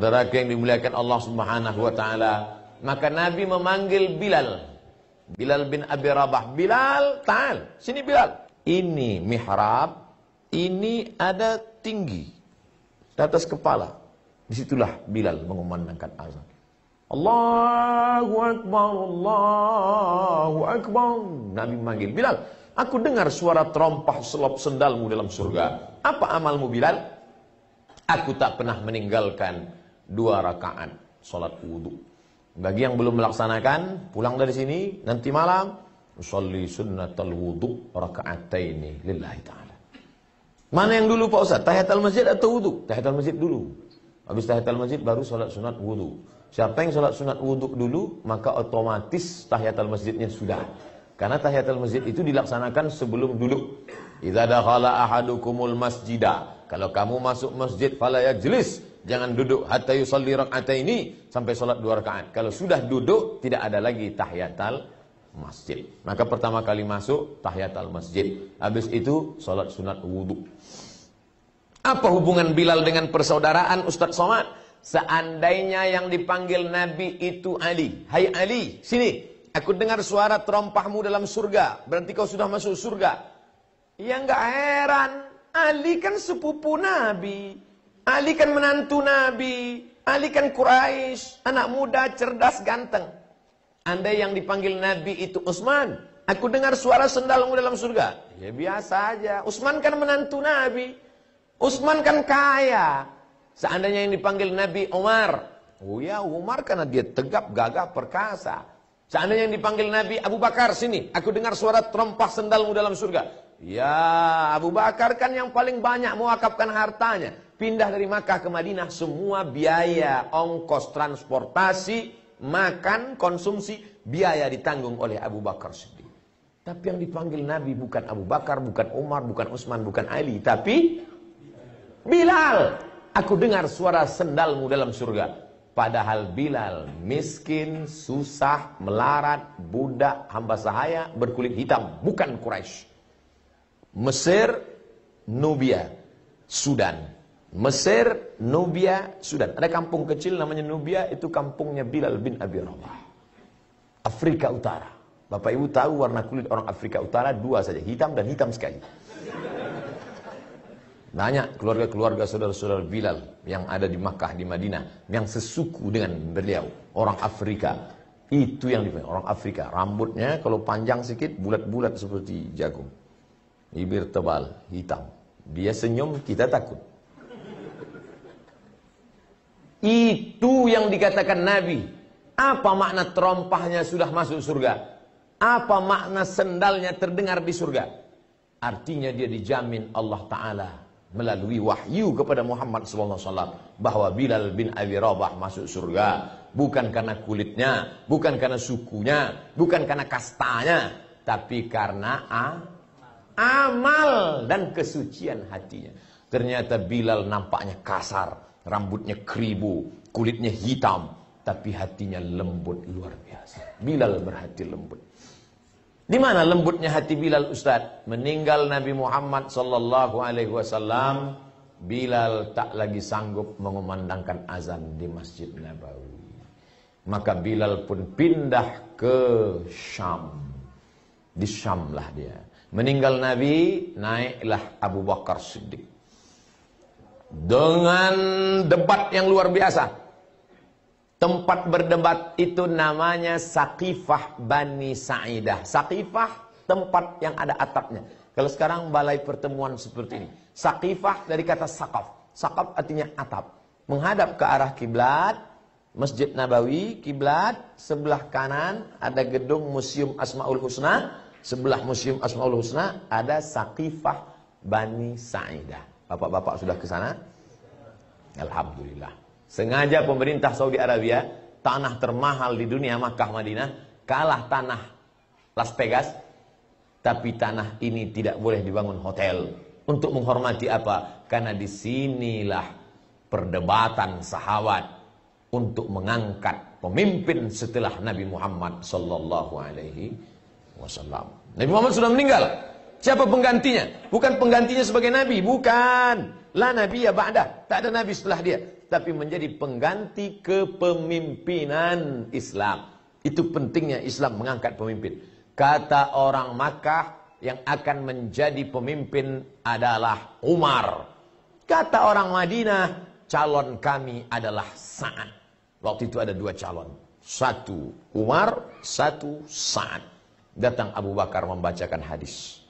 Saudaraku yang dimuliakan Allah Subhanahu wa taala, maka Nabi memanggil Bilal. Bilal bin Abi Rabah. Bilal, ta'al. Sini Bilal. Ini mihrab, ini ada tinggi di atas kepala. Disitulah Bilal mengumandangkan azan. Allahu Akbar, Allahu Akbar. Nabi memanggil Bilal. Aku dengar suara terompah selop sendalmu dalam surga. Apa amalmu Bilal? Aku tak pernah meninggalkan 2 rakaat salat wudu. Bagi yang belum melaksanakan, pulang dari sini nanti malam usolli sunnatal wudu raka'ataini lillahi ta'ala. Mana yang dulu Pak Ustaz? Tahiyatul masjid atau wudu? Tahiyatul masjid dulu. Habis tahiyatul masjid baru salat sunat wudu. Siapa yang salat sunat wudu dulu, maka otomatis tahiyatul masjidnya sudah. Karena tahiyatul masjid itu dilaksanakan sebelum duduk. Idza dakhala ahadukumul masjidah. Kalau kamu masuk masjid fala yajlis. Jangan duduk hatta yusalli rak'ataini sampai salat 2 rakaat. Kalau sudah duduk tidak ada lagi tahiyatul masjid. Maka pertama kali masuk tahiyatul masjid. Habis itu salat sunat wudu. Apa hubungan Bilal dengan persaudaraan Ustaz Somad? Seandainya yang dipanggil Nabi itu Ali. Hai Ali, sini. Aku dengar suara terompahmu dalam surga. Berarti kau sudah masuk surga. Ya enggak heran. Ali kan sepupu Nabi. Ali kan menantu Nabi. Ali kan Quraisy, anak muda, cerdas, ganteng. Andai yang dipanggil Nabi itu Utsman, aku dengar suara sendalmu dalam surga. Ya biasa aja. Utsman kan menantu Nabi. Utsman kan kaya. Seandainya yang dipanggil Nabi Umar, oh ya Umar karena dia tegap, gagah, perkasa. Seandainya yang dipanggil Nabi Abu Bakar, sini, aku dengar suara terompah sendalmu dalam surga. Ya Abu Bakar kan yang paling banyak mewakafkan hartanya. Pindah dari Makkah ke Madinah, semua biaya, ongkos transportasi, makan, konsumsi, biaya ditanggung oleh Abu Bakar Siddiq. Tapi yang dipanggil Nabi bukan Abu Bakar, bukan Umar, bukan Utsman, bukan Ali, tapi Bilal. Aku dengar suara sendalmu dalam surga. Padahal Bilal miskin, susah, melarat, budak, hamba sahaya, berkulit hitam, bukan Quraisy. Mesir, Nubia, Sudan. Mesir, Nubia, Sudan. Ada kampung kecil namanya Nubia, itu kampungnya Bilal bin Abi Rabah. Afrika Utara. Bapak Ibu tahu warna kulit orang Afrika Utara 2 saja, hitam dan hitam sekali. Banyak keluarga-keluarga saudara-saudara Bilal yang ada di Makkah, di Madinah, yang sesuku dengan beliau, orang Afrika. Itu yang dipanggil orang Afrika. Rambutnya kalau panjang sedikit, bulat-bulat seperti jagung. Bibir tebal, hitam. Dia senyum, kita takut. Itu yang dikatakan Nabi. Apa makna terompahnya sudah masuk surga? Apa makna sendalnya terdengar di surga? Artinya dia dijamin Allah Ta'ala melalui wahyu kepada Muhammad SAW bahwa Bilal bin Abi Rabah masuk surga. Bukan karena kulitnya, bukan karena sukunya, bukan karena kastanya, tapi karena amal dan kesucian hatinya. Ternyata Bilal nampaknya kasar. Rambutnya keribu, kulitnya hitam, tapi hatinya lembut luar biasa. Bilal berhati lembut. Di mana lembutnya hati Bilal Ustaz? Meninggal Nabi Muhammad sallallahu alaihi wasallam, Bilal tak lagi sanggup mengumandangkan azan di Masjid Nabawi. Maka Bilal pun pindah ke Syam. Di Syam lah dia. Meninggal Nabi, naiklah Abu Bakar Siddiq. Dengan debat yang luar biasa. Tempat berdebat itu namanya Saqifah Bani Sa'idah. Saqifah, tempat yang ada atapnya. Kalau sekarang balai pertemuan seperti ini. Saqifah dari kata saqaf. Saqaf artinya atap. Menghadap ke arah kiblat, Masjid Nabawi, kiblat, sebelah kanan ada gedung Museum Asmaul Husna. Sebelah Museum Asmaul Husna ada Saqifah Bani Sa'idah. Bapak-bapak sudah ke sana? Alhamdulillah. Sengaja pemerintah Saudi Arabia, tanah termahal di dunia Makkah Madinah, kalah tanah Las Vegas. Tapi tanah ini tidak boleh dibangun hotel. Untuk menghormati apa? Karena disinilah perdebatan sahabat untuk mengangkat pemimpin setelah Nabi Muhammad sallallahu alaihi wasallam. Nabi Muhammad sudah meninggal. Siapa penggantinya? Bukan penggantinya sebagai nabi, bukan. La nabiyya ba'dah. Tak ada nabi setelah dia. Tapi menjadi pengganti kepemimpinan Islam. Itu pentingnya Islam mengangkat pemimpin. Kata orang Makkah, yang akan menjadi pemimpin adalah Umar. Kata orang Madinah, calon kami adalah Sa'ad. Waktu itu ada dua calon. Satu Umar, satu Sa'ad. Datang Abu Bakar membacakan hadis.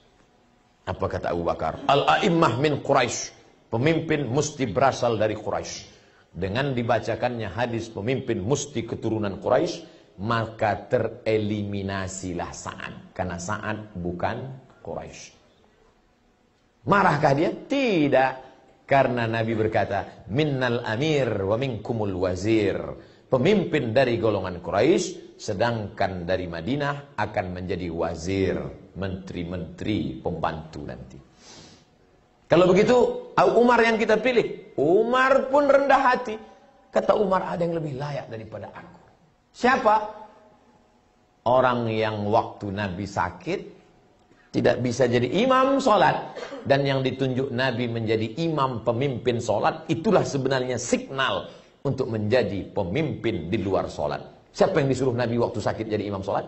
Apa kata Abu Bakar? Al-a'immah min Quraisy. Pemimpin mesti berasal dari Quraisy. Dengan dibacakannya hadis pemimpin mesti keturunan Quraisy, maka tereliminasilah Sa'ad. Karena Sa'ad bukan Quraisy. Marahkah dia? Tidak. Karena Nabi berkata, minnal amir wa minkumul wazir. Pemimpin dari golongan Quraisy, sedangkan dari Madinah akan menjadi wazir, menteri-menteri, pembantu nanti. Kalau begitu, Umar yang kita pilih. Umar pun rendah hati. Kata Umar, ada yang lebih layak daripada aku. Siapa? Orang yang waktu Nabi sakit tidak bisa jadi imam sholat. Dan yang ditunjuk Nabi menjadi imam pemimpin sholat, itulah sebenarnya signal untuk menjadi pemimpin di luar sholat. Siapa yang disuruh Nabi waktu sakit jadi imam sholat?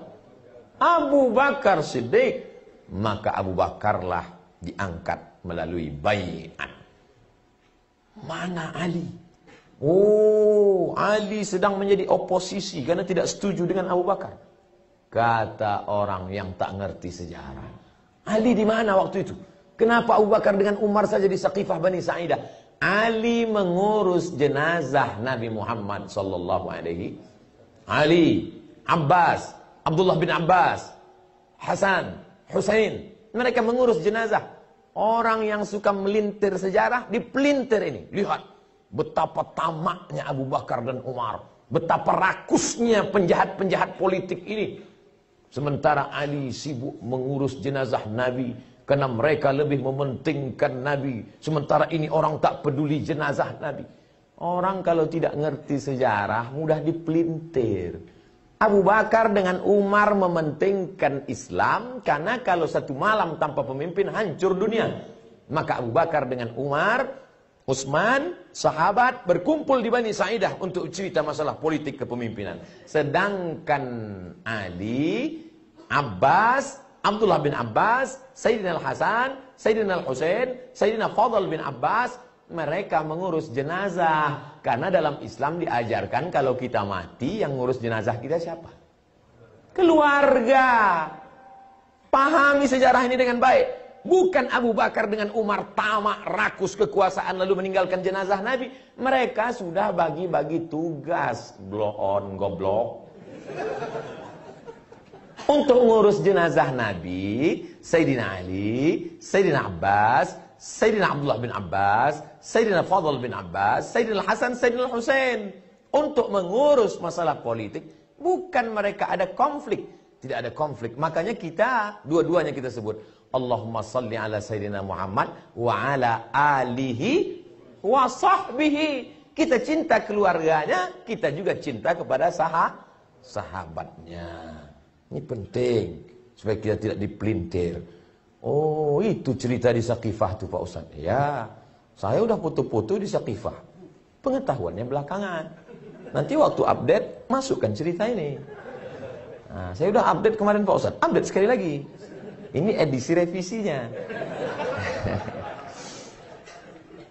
Abu Bakar Siddiq. Maka Abu Bakarlah diangkat melalui bai'at. Mana Ali? Oh, Ali sedang menjadi oposisi karena tidak setuju dengan Abu Bakar. Kata orang yang tak ngerti sejarah, Ali di mana waktu itu? Kenapa Abu Bakar dengan Umar saja di Saqifah Bani Sa'idah? Ali mengurus jenazah Nabi Muhammad sallallahu alaihi. Ali, Abbas, Abdullah bin Abbas, Hasan, Husain, mereka mengurus jenazah. Orang yang suka melintir sejarah, dipelintir ini. Lihat betapa tamaknya Abu Bakar dan Umar, betapa rakusnya penjahat-penjahat politik ini. Sementara Ali sibuk mengurus jenazah Nabi, karena mereka lebih mementingkan Nabi. Sementara ini orang tak peduli jenazah Nabi. Orang kalau tidak ngerti sejarah, mudah dipelintir. Abu Bakar dengan Umar mementingkan Islam, karena kalau satu malam tanpa pemimpin hancur dunia. Maka Abu Bakar dengan Umar, Utsman, sahabat berkumpul di Bani Sa'idah untuk cerita masalah politik kepemimpinan. Sedangkan Ali, Abbas, Abdullah bin Abbas, Sayyidina Al-Hasan, Sayyidina Al-Husain, Sayyidina Fadl bin Abbas, mereka mengurus jenazah. Karena dalam Islam diajarkan kalau kita mati, yang ngurus jenazah kita siapa? Keluarga. Pahami sejarah ini dengan baik. Bukan Abu Bakar dengan Umar tamak, rakus kekuasaan lalu meninggalkan jenazah Nabi. Mereka sudah bagi-bagi tugas. Blow on, goblok. Untuk ngurus jenazah Nabi, Sayyidina Ali, Sayyidina Abbas, Sayyidina Abdullah bin Abbas, Sayyidina Fadl bin Abbas, Sayyidina Hasan, Sayyidina Husain. Untuk mengurus masalah politik, bukan mereka ada konflik. Tidak ada konflik. Makanya kita, dua-duanya kita sebut, Allahumma salli ala Sayyidina Muhammad wa ala alihi wa sahbihi. Kita cinta keluarganya, kita juga cinta kepada sahabatnya. Ini penting, supaya kita tidak dipelintir. Oh, itu cerita di Saqifah tuh Pak Ustaz. Ya, saya udah foto-foto di Saqifah. Pengetahuannya belakangan. Nanti waktu update, masukkan cerita ini. Nah, saya udah update kemarin Pak Ustaz. Update sekali lagi. Ini edisi revisinya.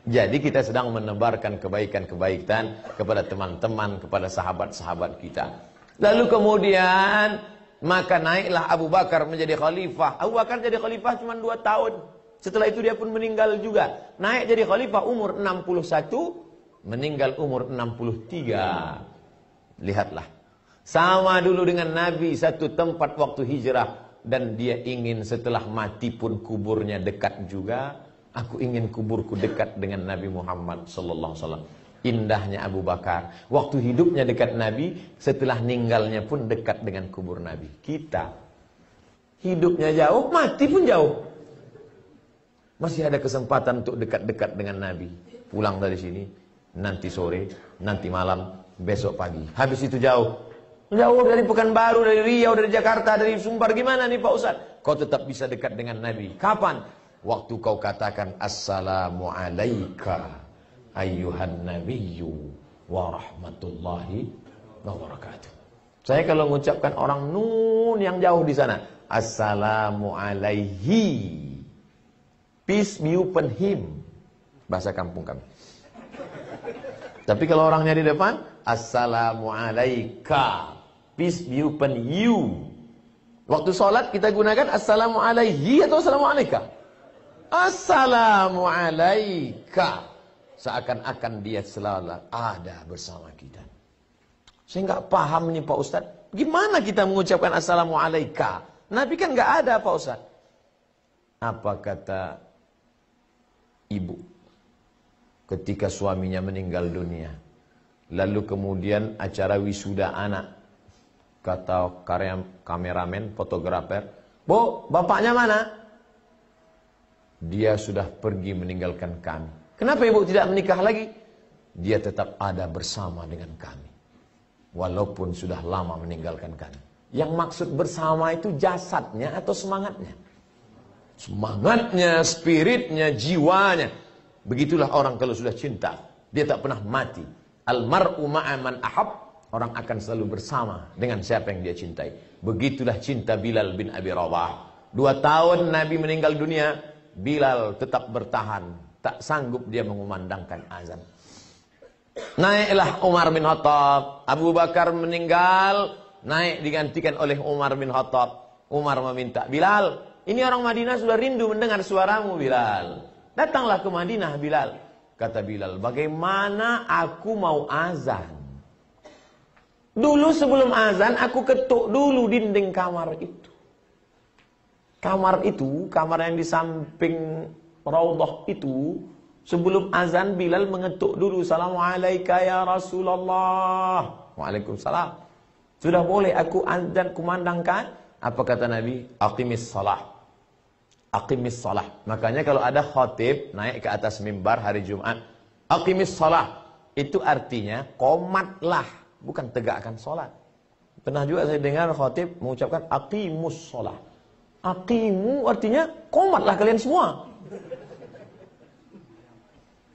Jadi kita sedang menebarkan kebaikan-kebaikan kepada teman-teman, kepada sahabat-sahabat kita. Lalu kemudian maka naiklah Abu Bakar menjadi khalifah. Abu Bakar jadi khalifah cuma 2 tahun. Setelah itu dia pun meninggal juga. Naik jadi khalifah umur 61, meninggal umur 63. Lihatlah. Sama dulu dengan Nabi, satu tempat waktu hijrah. Dan dia ingin setelah mati pun kuburnya dekat juga. Aku ingin kuburku dekat dengan Nabi Muhammad sallallahu alaihi wasallam. Indahnya Abu Bakar. Waktu hidupnya dekat Nabi, setelah meninggalnya pun dekat dengan kubur Nabi. Kita, hidupnya jauh, mati pun jauh. Masih ada kesempatan untuk dekat-dekat dengan Nabi. Pulang dari sini, nanti sore, nanti malam, besok pagi. Habis itu jauh. Jauh dari Pekanbaru, dari Riau, dari Jakarta, dari Sumbar. Gimana nih Pak Ustaz? Kau tetap bisa dekat dengan Nabi. Kapan? waktu kau katakan assalamu alayka ayyuhan nabiyyu wa rahmatullahi wa barakatuh. Saya kalau mengucapkan orang nun yang jauh di sana, assalamu alaihi, peace be upon him, bahasa kampung kami. Tapi kalau orangnya di depan, assalamu alaika, peace be upon you. Waktu sholat kita gunakan assalamu alaihi atau assalamu alaika? Assalamu alaika. Seakan-akan dia selalu ada bersama kita. Saya nggak paham nih Pak Ustadz. Gimana kita mengucapkan assalamu alaika? Nabi kan nggak ada Pak Ustadz. Apa kata ibu ketika suaminya meninggal dunia? Lalu kemudian acara wisuda anak. Kata kameramen, fotografer, Bu, bapaknya mana? Dia sudah pergi meninggalkan kami. Kenapa ibu tidak menikah lagi? Dia tetap ada bersama dengan kami. Walaupun sudah lama meninggalkan kami. Yang maksud bersama itu jasadnya atau semangatnya? Semangatnya, spiritnya, jiwanya. Begitulah orang kalau sudah cinta. Dia tak pernah mati. Almar'u ma'aman ahab. Orang akan selalu bersama dengan siapa yang dia cintai. Begitulah cinta Bilal bin Abi Rabah. 2 tahun Nabi meninggal dunia, Bilal tetap bertahan. Tak sanggup dia mengumandangkan azan. Naiklah Umar bin Khattab. Abu Bakar meninggal, naik digantikan oleh Umar bin Khattab. Umar meminta, Bilal, ini orang Madinah sudah rindu mendengar suaramu Bilal. Datanglah ke Madinah Bilal. Kata Bilal, bagaimana aku mau azan? Dulu sebelum azan aku ketuk dulu dinding kamar itu. Kamar itu, kamar yang di samping Raudhah itu, sebelum azan Bilal mengetuk dulu, Assalamualaikum ya Rasulullah. Waalaikumsalam. Sudah boleh aku azan kumandangkan? Apa kata Nabi? Aqimis salah. Aqimis salah. Makanya kalau ada khatib naik ke atas mimbar hari Jumat, aqimis salah. Itu artinya komatlah, bukan tegakkan salat. Pernah juga saya dengar khatib mengucapkan aqimus salah. Aqimu artinya komatlah kalian semua.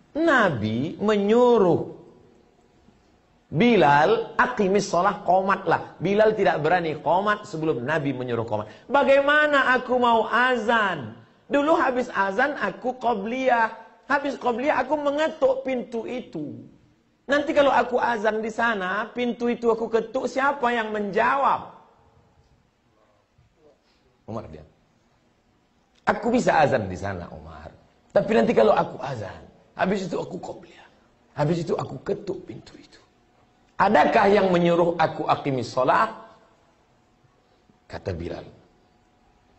Nabi menyuruh Bilal, aqimis sholah, qomatlah. Bilal tidak berani qomat sebelum Nabi menyuruh qomat. Bagaimana aku mau azan? Dulu habis azan aku qobliyah. Habis qobliyah aku mengetuk pintu itu. Nanti kalau aku azan di sana, pintu itu aku ketuk, siapa yang menjawab? Umar dia. Aku bisa azan di sana, Umar. Tapi nanti kalau aku azan, habis itu aku qobliyah. Habis itu aku ketuk pintu itu. Adakah yang menyuruh aku aqimis sholat? Kata Bilal.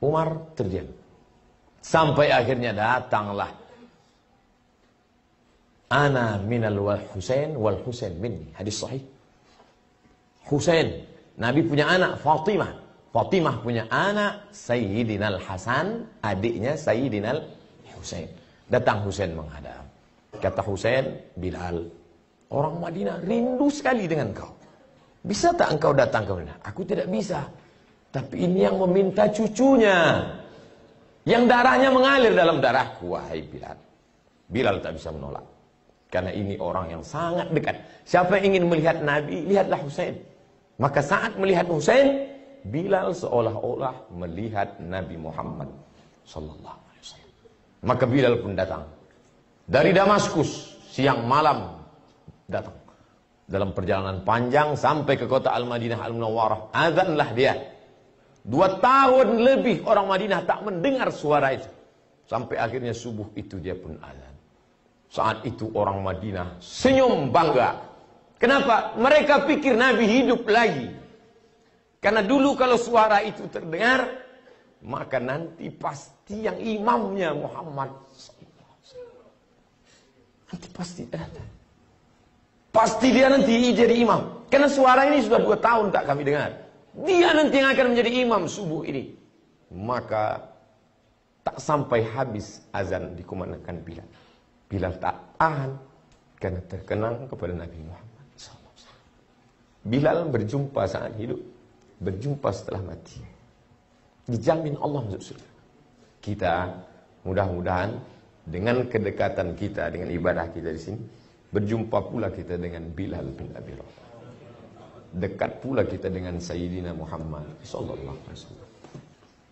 Umar terdiam. Sampai akhirnya datanglah. Ana minal wal Husain minni. Hadis sahih. Husain. Nabi punya anak Fatimah. Fatimah punya anak Sayyidinal Hasan. Adiknya Sayyidinal Husain. Datang Husain menghadap. Kata Husain, Bilal, orang Madinah rindu sekali dengan kau. Bisa tak engkau datang ke Madinah? Aku tidak bisa. Tapi ini yang meminta cucunya. Yang darahnya mengalir dalam darahku. Wahai Bilal. Bilal tak bisa menolak. Karena ini orang yang sangat dekat. Siapa yang ingin melihat Nabi, lihatlah Husain. Maka saat melihat Husain, Bilal seolah-olah melihat Nabi Muhammad sallallahu alaihi wasallam. Maka Bilal pun datang. Dari Damaskus, siang malam datang. Dalam perjalanan panjang sampai ke kota Al-Madinah Al-Munawwarah. Azanlah dia. 2 tahun lebih orang Madinah tak mendengar suara itu. Sampai akhirnya subuh itu dia pun azan. Saat itu orang Madinah senyum bangga. Kenapa? Mereka pikir Nabi hidup lagi. Karena dulu kalau suara itu terdengar, maka nanti pasti yang imamnya Muhammad. Nanti pasti ada. Pasti dia nanti jadi imam. Karena suara ini sudah 2 tahun tak kami dengar. Dia nanti yang akan menjadi imam subuh ini. Maka tak sampai habis azan dikumandangkan Bilal. Bilal tak tahan karena terkenang kepada Nabi Muhammad SAW. Bilal berjumpa saat hidup, berjumpa setelah mati. Dijamin Allah masuk surga. Kita Mudah-mudahan dengan kedekatan kita, dengan ibadah kita di sini, berjumpa pula kita dengan Bilal bin Abi Rabah. Dekat pula kita dengan Sayyidina Muhammad sallallahu alaihi wasallam.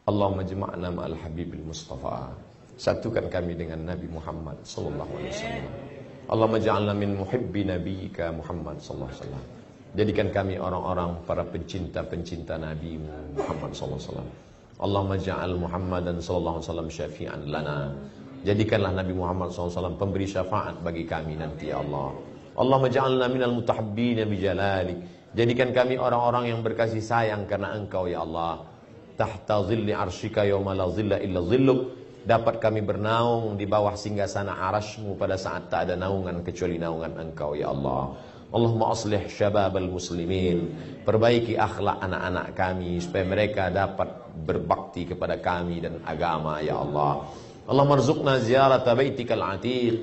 Allahumma jama'na ma'al Habibil Mustafa. Satukan kami dengan Nabi Muhammad sallallahu alaihi wasallam. Allahumma ja'alna min muhibbi nabiyyika Muhammad sallallahu alaihi wasallam. Jadikan kami orang-orang para pencinta-pencinta Nabi Muhammad sallallahu alaihi wasallam. Allahumma ja'al Muhammadan sallallahu alaihi wasallam syafi'an lana. Jadikanlah Nabi Muhammad SAW pemberi syafaat bagi kami nanti ya Allah. Allahumma ja'alna minal mutahabbina bijalalik. Jadikan kami orang-orang yang berkasih sayang karena Engkau ya Allah. Tahta zilli arsyika yawma la zilla illa zilluk. Dapat kami bernaung di bawah singgasana arasy-Mu pada saat tak ada naungan kecuali naungan Engkau ya Allah. Allahumma aslih syababal muslimin. Perbaiki akhlak anak-anak kami supaya mereka dapat berbakti kepada kami dan agama ya Allah. Allahumma rzuqna ziyarata baitikal atiq.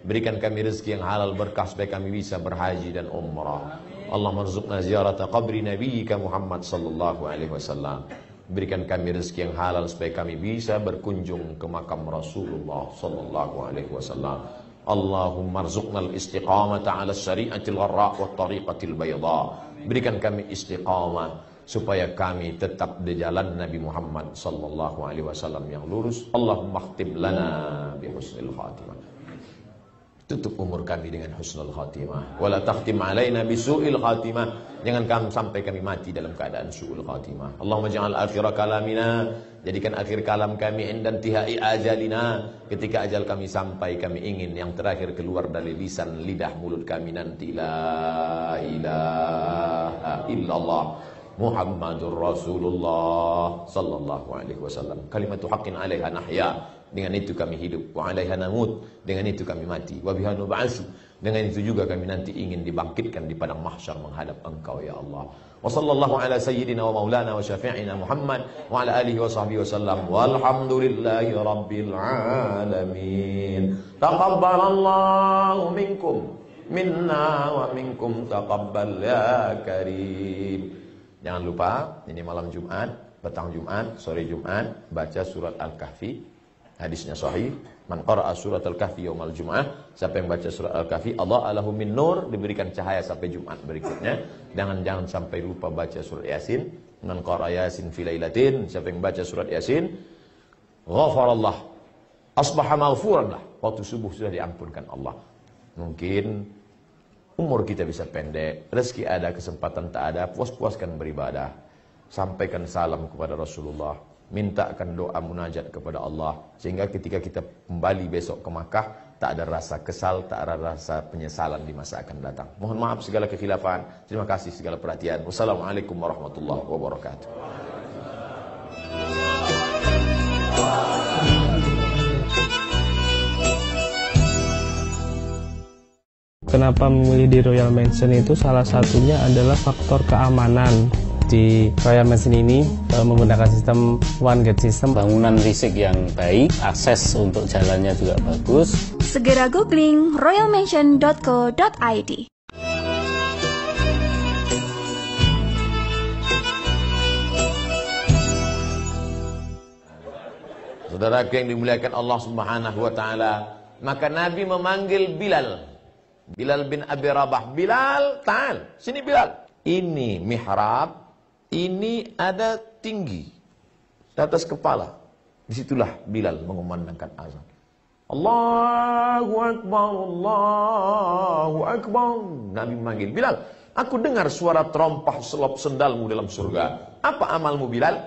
Berikan kami rezeki yang halal berkah supaya kami bisa berhaji dan umrah. Allahumma rzuqna ziyarata qabri nabiyyika Muhammad sallallahu alaihi wasallam. Berikan kami rezeki yang halal supaya kami bisa berkunjung ke makam Rasulullah sallallahu alaihi wasallam. Allahumma rzuqna al-istiqamata 'ala syari'atil gharra wa tariqatil bayda. Berikan kami istiqamah supaya kami tetap di jalan Nabi Muhammad sallallahu alaihi wasallam yang lurus. Allahumma khtim lana bi husnil khatimah. Tutup umur kami dengan husnul khatimah. Wala takhtim alaina bi su'il khatimah. Jangan sampai kami mati dalam keadaan su'ul khatimah. Allahumma ja'al akhir kalamina. Jadikan akhir kalam kami inda intihai ajalina. Ketika ajal kami sampai, kami ingin yang terakhir keluar dari lisan, lidah, mulut kami nanti la ilaha illallah Muhammadur Rasulullah sallallahu alaihi wasallam. Kalimatu haqqin 'alaiha nahya. Dengan itu kami hidup. Wa 'alaiha namut. Dengan itu kami mati. Wa biha nub'atsu. Dengan itu juga kami nanti ingin dibangkitkan di padang mahsyar menghadap Engkau ya Allah. Wa sallallahu ala sayyidina wa maulana wa syafi'ina Muhammad wa ala alihi wa sahbihi wasallam. Walhamdulillahi rabbil alamin. Taqabbalallahu minkum minna wa minkum taqabbal ya karim. Jangan lupa, ini malam Jumat, petang Jumat, sore Jumat, baca surat Al-Kahfi. Hadisnya sahih. Man qara'a surat Al-Kahfi yaumal Jum'ah. Siapa yang baca surat Al-Kahfi, Allah alahu min nur, diberikan cahaya sampai Jumat berikutnya. Jangan sampai lupa baca surat Yasin. Man qara'a Yasin fi lailatin. Siapa yang baca surat Yasin, ghafarallah. Asbaha maghfuran lah. Waktu subuh sudah diampunkan Allah. Mungkin umur kita bisa pendek, rezeki ada, kesempatan tak ada, puas-puaskan beribadah. Sampaikan salam kepada Rasulullah, mintakan doa munajat kepada Allah, sehingga ketika kita kembali besok ke Makkah, tak ada rasa kesal, tak ada rasa penyesalan di masa akan datang. Mohon maaf segala kekhilafan, terima kasih segala perhatian. Wassalamualaikum warahmatullahi wabarakatuh. Kenapa memilih di Royal Mansion itu salah satunya adalah faktor keamanan. Di Royal Mansion ini menggunakan sistem one gate system, bangunan fisik yang baik, akses untuk jalannya juga bagus. Segera googling royalmansion.co.id. Saudaraku yang dimuliakan Allah Subhanahu wa taala, maka Nabi memanggil Bilal bin Abi Rabah. Bilal, ta'al. Sini Bilal. Ini mihrab, ini ada tinggi di atas kepala. Disitulah Bilal mengumandangkan azan. Allahu Akbar, Allahu Akbar. Nabi memanggil Bilal. Aku dengar suara terompah selop sendalmu dalam surga. Apa amalmu Bilal?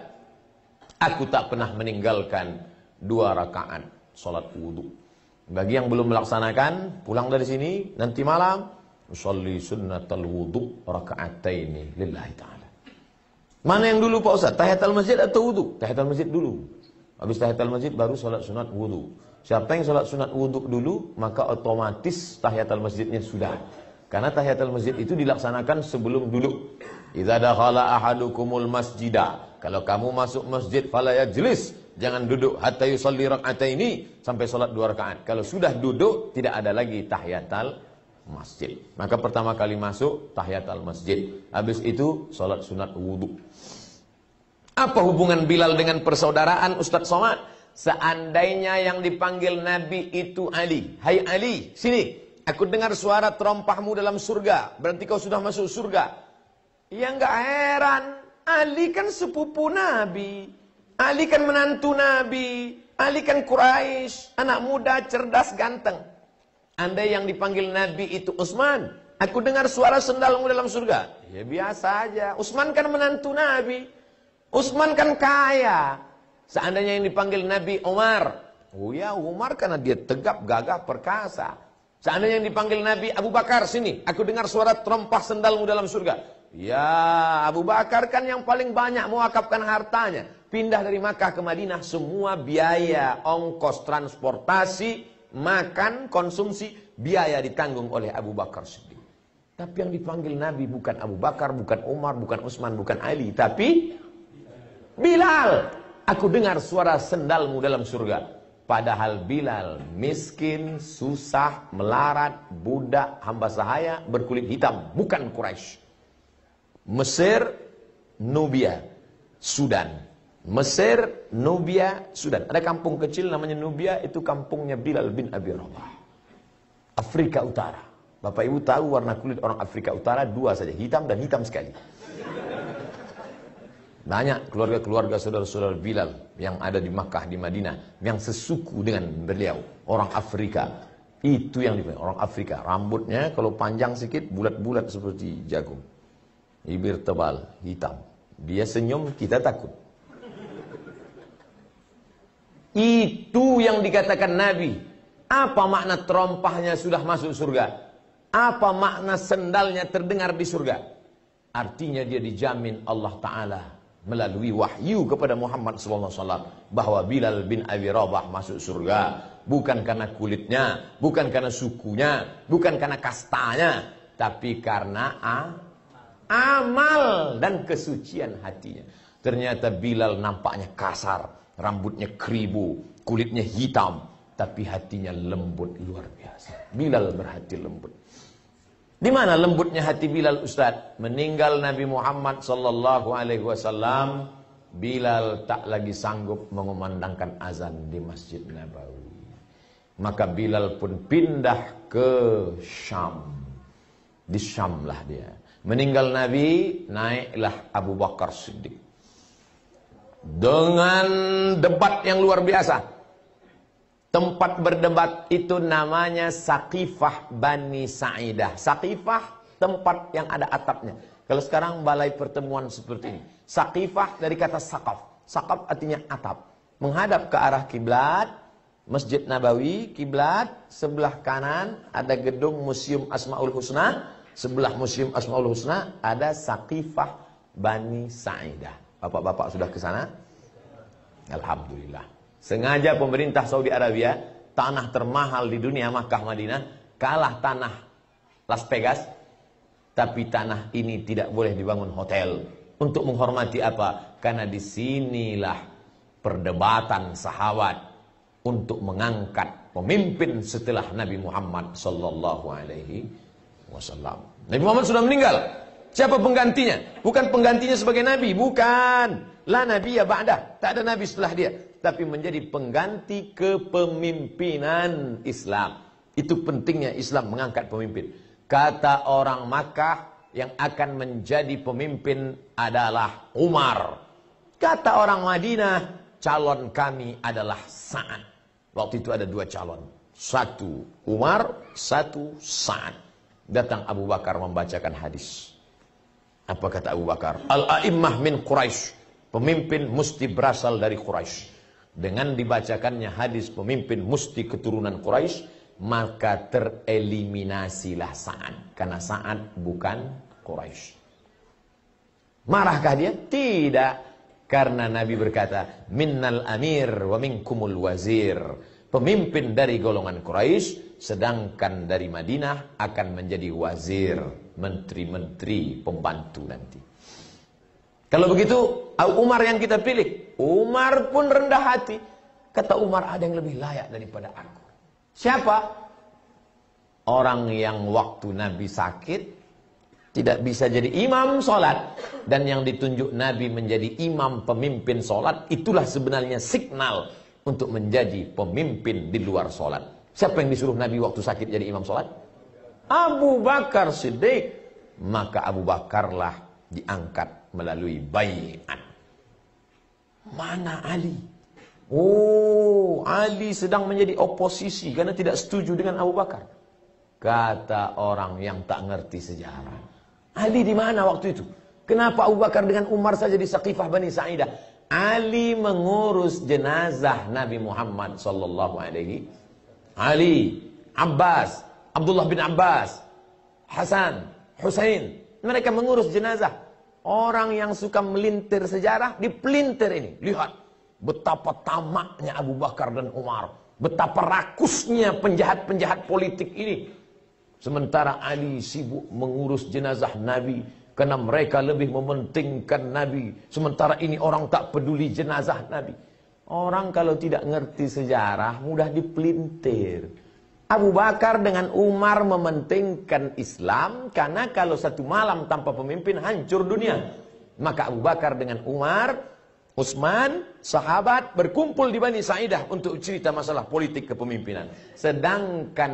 Aku tak pernah meninggalkan 2 rakaat salat wudu. Bagi yang belum melaksanakan, pulang dari sini, nanti malam, usolli sunnatal wudu raka'ataini lillahi ta'ala. Mana yang dulu Pak Ustaz? Tahiyatul masjid atau wudu? Tahiyatul masjid dulu. Habis tahiyatul masjid baru salat sunat wudu. Siapa yang salat sunat wudu dulu, maka otomatis tahiyatul masjidnya sudah. Karena tahiyatul masjid itu dilaksanakan sebelum duduk. Idza dakhala ahadukumul masjidah. Kalau kamu masuk masjid fala yajlis. Jangan duduk hatta yusalli rak'ataini, sampai salat 2 rakaat. Kalau sudah duduk tidak ada lagi tahiyatul masjid. Maka pertama kali masuk tahiyatul masjid. Habis itu salat sunat wudu. Apa hubungan Bilal dengan persaudaraan Ustaz Somad? seandainya yang dipanggil Nabi itu Ali. Hai Ali, sini. Aku dengar suara terompahmu dalam surga. Berarti kau sudah masuk surga. Ya enggak heran. Ali kan sepupu Nabi. Ali kan menantu Nabi. Ali kan Quraisy. Anak muda, cerdas, ganteng. Andai yang dipanggil Nabi itu Utsman. Aku dengar suara sendalmu dalam surga. Ya biasa aja. Utsman kan menantu Nabi. Utsman kan kaya. Seandainya yang dipanggil Nabi Umar. Oh ya, Umar karena dia tegap, gagah, perkasa. Seandainya yang dipanggil Nabi Abu Bakar, sini. Aku dengar suara terompah sendalmu dalam surga. Ya, Abu Bakar kan yang paling banyak mewakafkan hartanya. Pindah dari Makkah ke Madinah, semua biaya, ongkos, transportasi, makan, konsumsi, biaya ditanggung oleh Abu Bakar Siddiq. Tapi yang dipanggil Nabi bukan Abu Bakar, bukan Umar, bukan Utsman, bukan Ali, tapi Bilal. Aku dengar suara sendalmu dalam surga. Padahal Bilal miskin, susah, melarat, budak, hamba sahaya, berkulit hitam, bukan Quraisy. Mesir, Nubia, Sudan. Mesir, Nubia, Sudan. Ada kampung kecil namanya Nubia, itu kampungnya Bilal bin Abi Rabah. Afrika Utara. Bapak Ibu tahu warna kulit orang Afrika Utara dua saja, hitam dan hitam sekali. Banyak keluarga-keluarga saudara-saudara Bilal yang ada di Makkah, di Madinah, yang sesuku dengan beliau, orang Afrika. Itu yang dipanggil orang Afrika. Rambutnya kalau panjang sedikit, bulat-bulat seperti jagung. Bibir tebal, hitam. Dia senyum, kita takut. Itu yang dikatakan Nabi. Apa makna terompahnya sudah masuk surga? Apa makna sendalnya terdengar di surga? Artinya dia dijamin Allah Ta'ala melalui wahyu kepada Muhammad SAW bahwa Bilal bin Abi Rabah masuk surga. Bukan karena kulitnya, bukan karena sukunya, bukan karena kastanya, tapi karena amal dan kesucian hatinya. Ternyata Bilal nampaknya kasar, rambutnya keribu, kulitnya hitam, tapi hatinya lembut luar biasa. Bilal berhati lembut. Di mana lembutnya hati Bilal, Ustaz? Meninggal Nabi Muhammad sallallahu alaihi wasallam, Bilal tak lagi sanggup mengumandangkan azan di Masjid Nabawi. Maka Bilal pun pindah ke Syam. Di Syam lah dia. Meninggal Nabi, naiklah Abu Bakar Siddiq. Dengan debat yang luar biasa. Tempat berdebat itu namanya Saqifah Bani Sa'idah. Saqifah, tempat yang ada atapnya. Kalau sekarang balai pertemuan seperti ini. Saqifah dari kata saqaf. Saqaf artinya atap. Menghadap ke arah kiblat, Masjid Nabawi, kiblat, sebelah kanan ada gedung Museum Asmaul Husna. Sebelah Museum Asmaul Husna ada Saqifah Bani Sa'idah. Bapak-bapak sudah ke sana? Alhamdulillah. Sengaja pemerintah Saudi Arabia, tanah termahal di dunia Makkah Madinah, kalah tanah Las Vegas, tapi tanah ini tidak boleh dibangun hotel. Untuk menghormati apa? Karena disinilah perdebatan sahabat untuk mengangkat pemimpin setelah Nabi Muhammad sallallahu alaihi wasallam. Nabi Muhammad sudah meninggal. Siapa penggantinya? Bukan penggantinya sebagai nabi, bukan. La nabiyya ba'dah, tak ada nabi setelah dia, tapi menjadi pengganti kepemimpinan Islam. Itu pentingnya Islam mengangkat pemimpin. Kata orang Makkah, yang akan menjadi pemimpin adalah Umar. Kata orang Madinah, calon kami adalah Sa'ad. Waktu itu ada dua calon, satu Umar, satu Sa'ad. Datang Abu Bakar membacakan hadis. Apa kata Abu Bakar? Al-a'immah min Quraisy. Pemimpin mesti berasal dari Quraisy. Dengan dibacakannya hadis pemimpin mesti keturunan Quraisy, maka tereliminasilah Sa'ad. Karena Sa'ad bukan Quraisy. Marahkah dia? Tidak. Karena Nabi berkata, minnal amir wa minkumul wazir. Pemimpin dari golongan Quraisy, sedangkan dari Madinah akan menjadi wazir, menteri-menteri, pembantu nanti. Kalau begitu, Umar yang kita pilih. Umar pun rendah hati. Kata Umar, ada yang lebih layak daripada aku. Siapa? Orang yang waktu Nabi sakit tidak bisa jadi imam sholat, dan yang ditunjuk Nabi menjadi imam pemimpin sholat, itulah sebenarnya signal untuk menjadi pemimpin di luar sholat. Siapa yang disuruh Nabi waktu sakit jadi imam sholat? Abu Bakar Siddiq. Maka Abu Bakarlah diangkat melalui baiat. Mana Ali? Oh, Ali sedang menjadi oposisi karena tidak setuju dengan Abu Bakar. Kata orang yang tak ngerti sejarah, Ali di mana waktu itu? Kenapa Abu Bakar dengan Umar saja di Saqifah Bani Sa'idah? Ali mengurus jenazah Nabi Muhammad sallallahu alaihi. Ali, Abbas, Abdullah bin Abbas, Hasan, Husain, mereka mengurus jenazah. Orang yang suka melintir sejarah, dipelintir ini. Lihat betapa tamaknya Abu Bakar dan Umar, betapa rakusnya penjahat-penjahat politik ini. Sementara Ali sibuk mengurus jenazah Nabi, karena mereka lebih mementingkan Nabi. Sementara ini orang tak peduli jenazah Nabi. Orang kalau tidak ngerti sejarah mudah dipelintir. Abu Bakar dengan Umar mementingkan Islam, karena kalau satu malam tanpa pemimpin hancur dunia. Maka Abu Bakar dengan Umar, Utsman, sahabat berkumpul di Bani Sa'idah untuk cerita masalah politik kepemimpinan. Sedangkan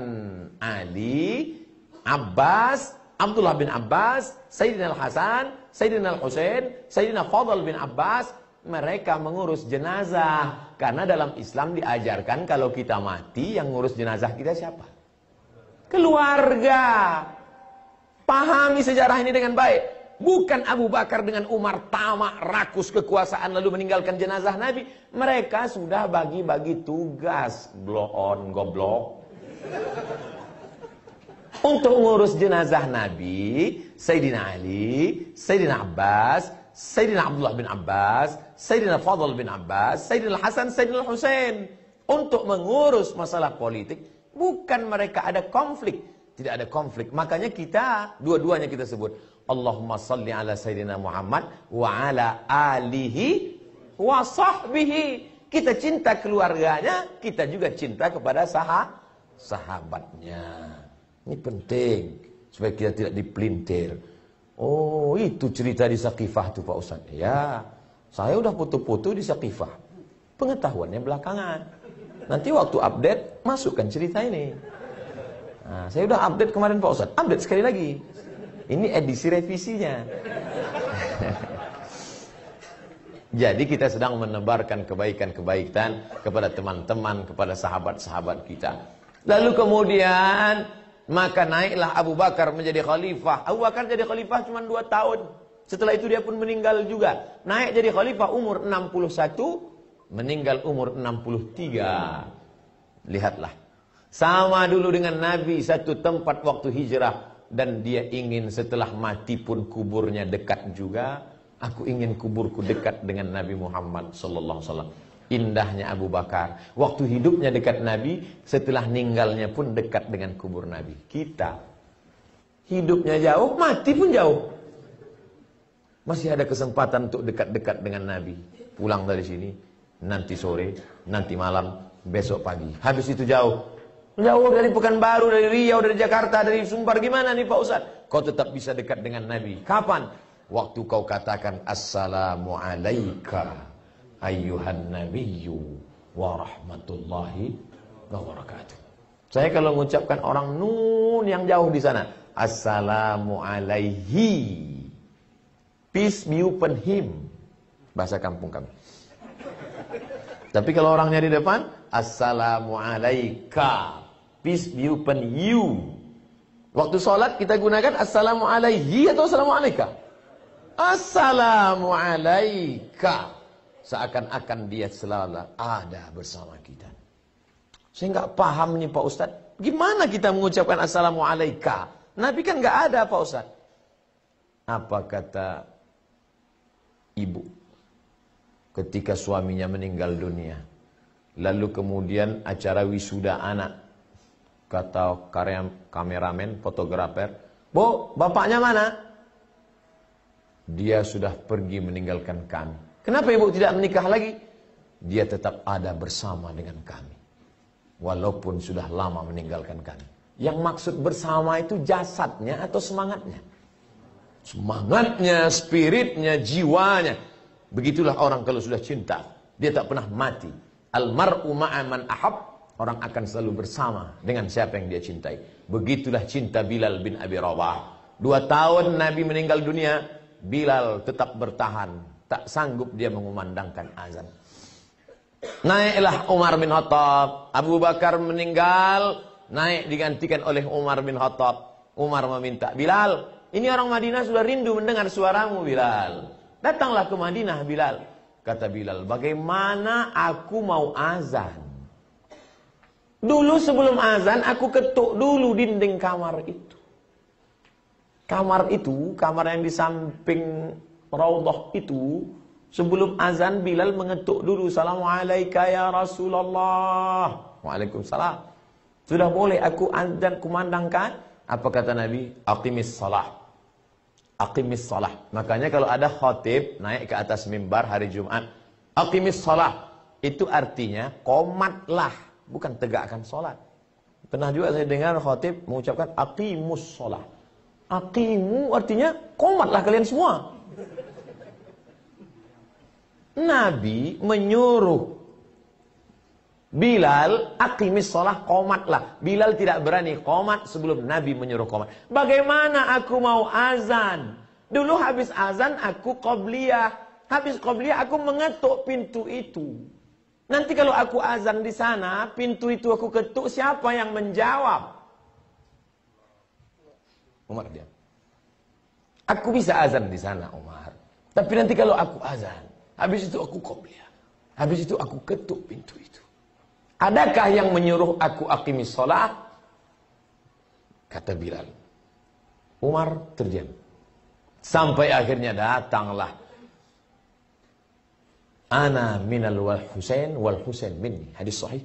Ali, Abbas, Abdullah bin Abbas, Sayyidina Al-Hasan, Sayyidina Al-Husain, Sayyidina Fadl bin Abbas, mereka mengurus jenazah. Karena dalam Islam diajarkan kalau kita mati, yang ngurus jenazah kita siapa? Keluarga. Pahami sejarah ini dengan baik. Bukan Abu Bakar dengan Umar tamak, rakus kekuasaan lalu meninggalkan jenazah Nabi. Mereka sudah bagi-bagi tugas. Blow on, goblok. Untuk mengurus jenazah Nabi, Sayyidina Ali, Sayyidina Abbas, Sayyidina Abdullah bin Abbas, Sayyidina Fadl bin Abbas, Sayyidina Hasan, Sayyidina Husain. Untuk mengurus masalah politik, bukan mereka ada konflik. Tidak ada konflik. Makanya kita, dua-duanya kita sebut, Allahumma salli ala Sayyidina Muhammad wa ala alihi wa sahbihi. Kita cinta keluarganya, kita juga cinta kepada sahabatnya. Ini penting, supaya kita tidak dipelintir. Oh, itu cerita di Saqifah tuh Pak Ustaz. Ya, saya udah foto-foto di Saqifah. Pengetahuannya belakangan. Nanti waktu update, masukkan cerita ini. Nah, saya udah update kemarin Pak Ustaz. Update sekali lagi. Ini edisi revisinya. Jadi kita sedang menebarkan kebaikan-kebaikan kepada teman-teman, kepada sahabat-sahabat kita. Lalu kemudian maka naiklah Abu Bakar menjadi khalifah. Abu Bakar jadi khalifah cuma 2 tahun. Setelah itu dia pun meninggal juga. Naik jadi khalifah umur 61, meninggal umur 63. Lihatlah. Sama dulu dengan Nabi, satu tempat waktu hijrah. Dan dia ingin setelah mati pun kuburnya dekat juga. Aku ingin kuburku dekat dengan Nabi Muhammad sallallahu alaihi wasallam. Indahnya Abu Bakar. Waktu hidupnya dekat Nabi, setelah meninggalnya pun dekat dengan kubur Nabi. Kita hidupnya jauh, mati pun jauh. Masih ada kesempatan untuk dekat-dekat dengan Nabi. Pulang dari sini, nanti sore, nanti malam, besok pagi. Habis itu jauh. Jauh dari Pekanbaru, dari Riau, dari Jakarta, dari Sumbar. Gimana nih Pak Ustaz? Kau tetap bisa dekat dengan Nabi. Kapan? Waktu kau katakan Assalamu alaika ayyuhan nabiyyu wa rahmatullahi wa barakatuh. Saya kalau mengucapkan orang nun yang jauh di sana, Assalamu alaihi, peace be upon him, bahasa kampung kami. Tapi kalau orangnya di depan, Assalamu alaika, peace be upon you. Waktu sholat kita gunakan Assalamu alaihi atau Assalamu alaika? Assalamu alaika. Seakan-akan dia selalu ada bersama kita. Saya nggak paham nih Pak Ustaz. Gimana kita mengucapkan Assalamu alaika? Nabi kan nggak ada Pak Ustaz. Apa kata ibu ketika suaminya meninggal dunia? Lalu kemudian acara wisuda anak. Kata kameramen, fotografer, Bu, bapaknya mana? Dia sudah pergi meninggalkan kami. Kenapa ibu tidak menikah lagi? Dia tetap ada bersama dengan kami. Walaupun sudah lama meninggalkan kami. Yang maksud bersama itu jasadnya atau semangatnya? Semangatnya, spiritnya, jiwanya. Begitulah orang kalau sudah cinta. Dia tak pernah mati. Al-mar'u ma'a man ahab. Orang akan selalu bersama dengan siapa yang dia cintai. Begitulah cinta Bilal bin Abi Rabah. 2 tahun Nabi meninggal dunia, Bilal tetap bertahan. Tak sanggup dia mengumandangkan azan. Naiklah Umar bin Khattab. Abu Bakar meninggal, naik digantikan oleh Umar bin Khattab. Umar meminta, Bilal, ini orang Madinah sudah rindu mendengar suaramu, Bilal. Datanglah ke Madinah, Bilal. Kata Bilal, bagaimana aku mau azan? Dulu sebelum azan aku ketuk dulu dinding kamar itu. Kamar itu, kamar yang di samping raudhah itu, sebelum azan Bilal mengetuk dulu, Assalamualaikum ya Rasulullah. Waalaikumsalam. Sudah boleh aku azan kumandangkan? Apa kata Nabi? Aqimis salah. Aqimis salah. Makanya kalau ada khatib naik ke atas mimbar hari Jumat, aqimis salah. Itu artinya komatlah. Bukan tegakkan sholat. Pernah juga saya dengar khatib mengucapkan aqimus sholat. Aqimu artinya komatlah kalian semua. Nabi menyuruh Bilal aqimis sholat, komatlah. Bilal tidak berani komat sebelum Nabi menyuruh komat. Bagaimana aku mau azan? Dulu habis azan aku qobliyah. Habis qobliyah aku mengetuk pintu itu. Nanti kalau aku azan di sana, pintu itu aku ketuk, siapa yang menjawab? Umar diam. Aku bisa azan di sana, Umar. Tapi nanti kalau aku azan, habis itu aku qobliyah. Habis itu aku ketuk pintu itu. Adakah yang menyuruh aku aqimis sholat? Kata Bilal. Umar terdiam. Sampai akhirnya datanglah Ana minal wal Husain minni. Hadis sahih.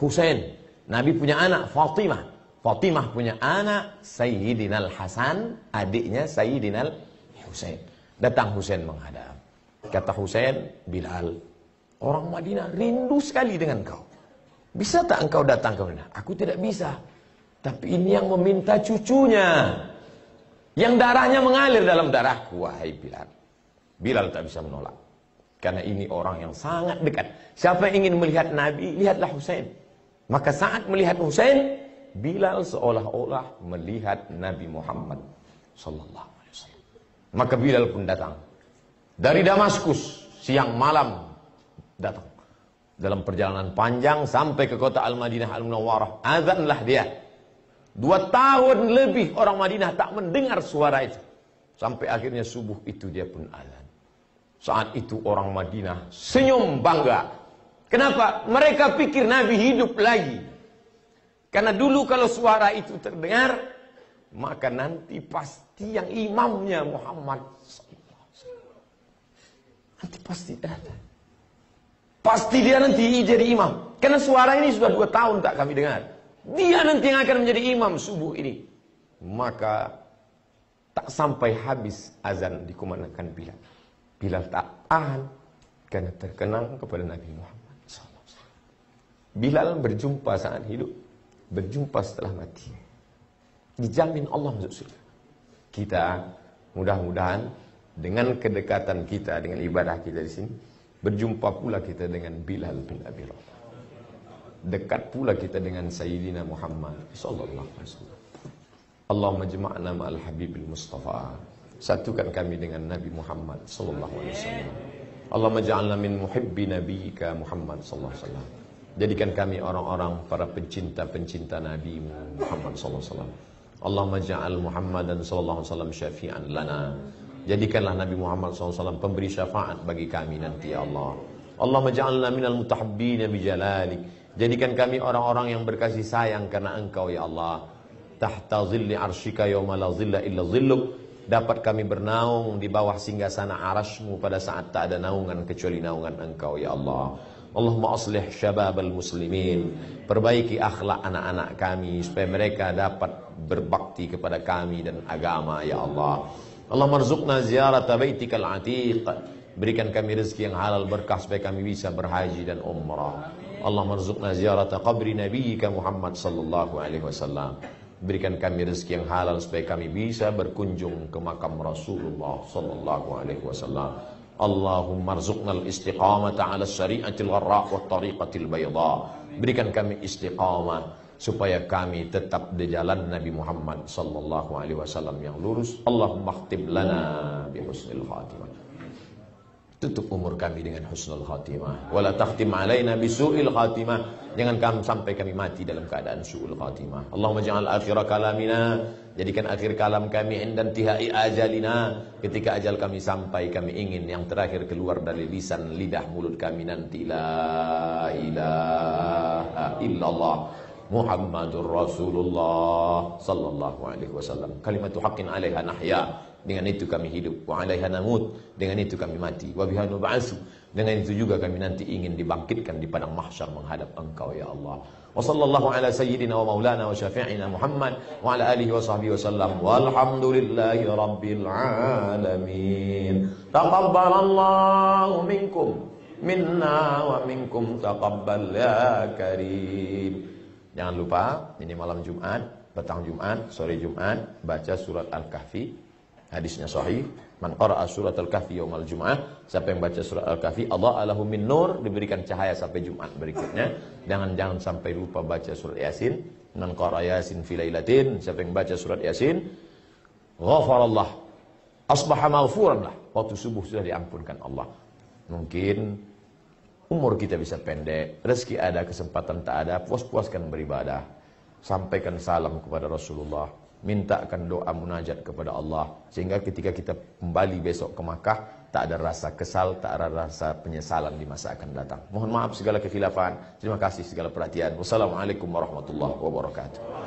Husain, Nabi punya anak Fatimah. Fatimah punya anak Sayyidinal Hasan, adiknya Sayyidinal Husain. Datang Husain menghadap. Kata Husain, Bilal, orang Madinah rindu sekali dengan kau. Bisa tak engkau datang ke Madinah? Aku tidak bisa. Tapi ini yang meminta cucunya, yang darahnya mengalir dalam darahku. Wahai Bilal. Bilal tak bisa menolak. Karena ini orang yang sangat dekat. Siapa yang ingin melihat Nabi, lihatlah Husain. Maka saat melihat Husain, Bilal seolah-olah melihat Nabi Muhammad sallallahu alaihi wasallam. Maka Bilal pun datang. Dari Damaskus, siang malam datang. Dalam perjalanan panjang sampai ke kota Al-Madinah Al-Munawwarah. Azanlah dia. 2 tahun lebih orang Madinah tak mendengar suara itu. Sampai akhirnya subuh itu dia pun azan. Saat itu orang Madinah senyum bangga. Kenapa? Mereka pikir Nabi hidup lagi. Karena dulu kalau suara itu terdengar, maka nanti pasti yang imamnya Muhammad nanti pasti ada. Pasti dia nanti jadi imam. Karena suara ini sudah 2 tahun tak kami dengar. Dia nanti yang akan menjadi imam subuh ini. Maka tak sampai habis azan dikumandangkan Bilal. Bilal tak tahan karena terkenang kepada Nabi Muhammad SAW. Bilal berjumpa saat hidup, berjumpa setelah mati. Dijamin Allah masuk surga. Kita mudah-mudahan dengan kedekatan kita, dengan ibadah kita di sini, berjumpa pula kita dengan Bilal bin Abi Rabah. Dekat pula kita dengan Sayyidina Muhammad sallallahu alaihi wasallam. Allahumma jama'na ma'al habibil Mustafa. Satukan kami dengan Nabi Muhammad sallallahu alaihi wasallam. Allahumma ja'alna min muhibbi nabiyyika Muhammad sallallahu alaihi wasallam. Jadikan kami orang-orang para pencinta-pencinta Nabi Muhammad sallallahu alaihi wasallam. Allahumma ja'al Muhammadan sallallahu alaihi wasallam syafi'an lana. Jadikanlah Nabi Muhammad sallallahu alaihi wasallam pemberi syafaat bagi kami nanti ya Allah. Allahumma ja'alna minal mutahabbina bi jalalik. Jadikan kami orang-orang yang berkasih sayang karena Engkau ya Allah. Tahta zilli arsyika yawma la zilla illa zilluk. Dapat kami bernaung di bawah singgasana arasmu pada saat tak ada naungan kecuali naungan Engkau ya Allah. Allahumma aslih syababal muslimin. Perbaiki akhlak anak-anak kami supaya mereka dapat berbakti kepada kami dan agama ya Allah. Allahumma rzuqna ziyarata baitikal atiq. Berikan kami rezeki yang halal berkah supaya kami bisa berhaji dan umrah. Allahumma rzuqna ziyarata qabri nabiyyika Muhammad sallallahu alaihi wasallam. Berikan kami rezeki yang halal supaya kami bisa berkunjung ke makam Rasulullah sallallahu alaihi wasallam. Allahumma rzuqnal istiqamata 'ala syari'atil gharra' wat tariqatil bayda. Berikan kami istiqamah supaya kami tetap di jalan Nabi Muhammad sallallahu alaihi wasallam yang lurus. Allahumma khtib lana bi husnil khatimah. Tutup umur kami dengan husnul khatimah. Wala takhtim alaina bisu'il khatimah. Jangan sampai kami mati dalam keadaan su'ul khatimah. Allahumma ja'al akhir kalamina, jadikan akhir kalam kami inda intihai ajalina, ketika ajal kami sampai, kami ingin yang terakhir keluar dari lisan, lidah, mulut kami nanti la ilaha illallah Muhammadur Rasulullah sallallahu alaihi wasallam. Kalimatu haqqin 'alaiha nahya. Dengan itu kami hidup, wa 'alaiha namut. Dengan itu kami mati, wa biha nub'atsu. Dengan itu juga kami nanti ingin dibangkitkan di padang mahsyar menghadap Engkau ya Allah. Wa sallallahu ala sayyidina wa maulana wa syafi'ina Muhammad wa ala alihi wa sahbihi wasallam. Walhamdulillahi rabbil alamin. Taqabbalallahu minkum minna wa minkum taqabbal ya karim. Jangan lupa, ini malam Jumat, petang Jumat, sore Jumat, baca surat Al-Kahfi. Hadisnya sahih, man qara'a surat Al-Kahfi yaumal Jum'ah, siapa yang baca surat Al-Kahfi, Allah alahu min nur, diberikan cahaya sampai Jumat berikutnya. Jangan sampai lupa baca surat Yasin. Man qara'a Yasin fi lailatin, siapa yang baca surat Yasin, ghafarallah, asbaha maghfuran lah, waktu subuh sudah diampunkan Allah. Mungkin umur kita bisa pendek, rezeki ada, kesempatan tak ada, puas-puaskan beribadah. Sampaikan salam kepada Rasulullah, mintakan doa munajat kepada Allah, sehingga ketika kita kembali besok ke Makkah, tak ada rasa kesal, tak ada rasa penyesalan di masa akan datang. Mohon maaf segala kekhilafan. Terima kasih segala perhatian. Wassalamualaikum warahmatullahi wabarakatuh.